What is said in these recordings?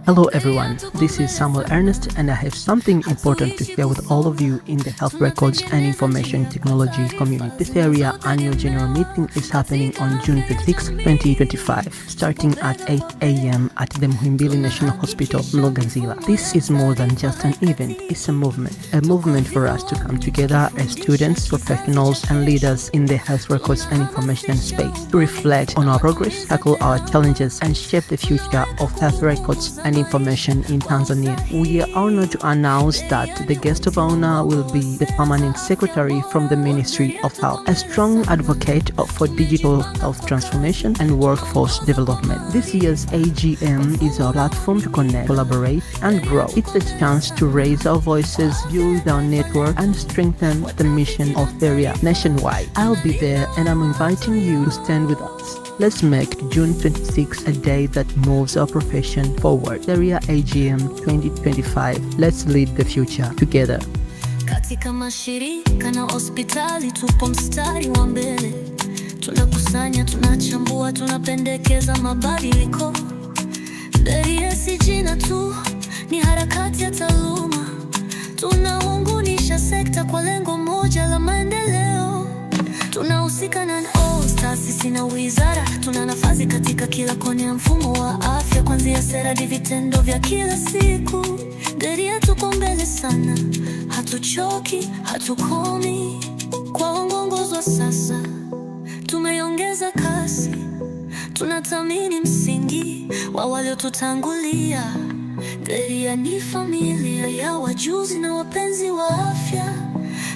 Hello everyone, this is Samuel Ernest and I have something important to share with all of you in the Health Records and Information Technology community. This area annual general meeting is happening on June 26, 2025, starting at 8 a.m. at the Muhimbili National Hospital, Mloganzila. This is more than just an event, it's a movement for us to come together as students, professionals and leaders in the health records and information space to reflect on our progress, tackle our challenges and shape the future of health records and information in Tanzania. We are honored to announce that the guest of honor will be the Permanent Secretary from the Ministry of Health, a strong advocate for digital health transformation and workforce development. This year's AGM is a platform to connect, collaborate and grow. It's a chance to raise our voices, build our network and strengthen the mission of Theria nationwide. I'll be there and I'm inviting you to stand with us. Let's make June 26 a day that moves our profession forward. Theria AGM 2025. Let's lead the future together. Katika mashirika na hospitali tupo mstari wa mbele. Tunakusanya, tunachambua, tunapendekeza mabadiliko. Theria si jina tu, ni harakati ya taaluma. Tunaunganisha sekta kwa lengo moja la maendeleo. Tunahusika na taasisi na wizara, tuna nafasi katika kila kona ya mfumo wa afya, kuanzia sera hadi vitendo vya kila siku. Theria tuko mbele sana, hatuchoki, hatukomi. Kwa uongozi wa sasa tumeongeza kasi, tunathamini msingi wa waliotutangulia. Theria ni familia ya wajuzi na wapenzi wa afya.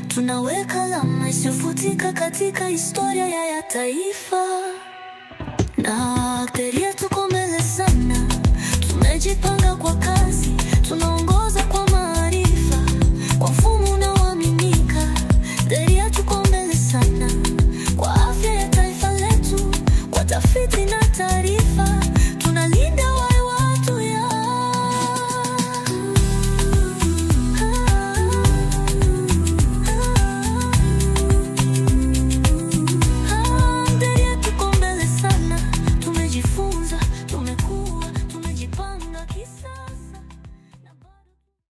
Tunaweka alama isiyofutika katika historia ya taifa. Na Theria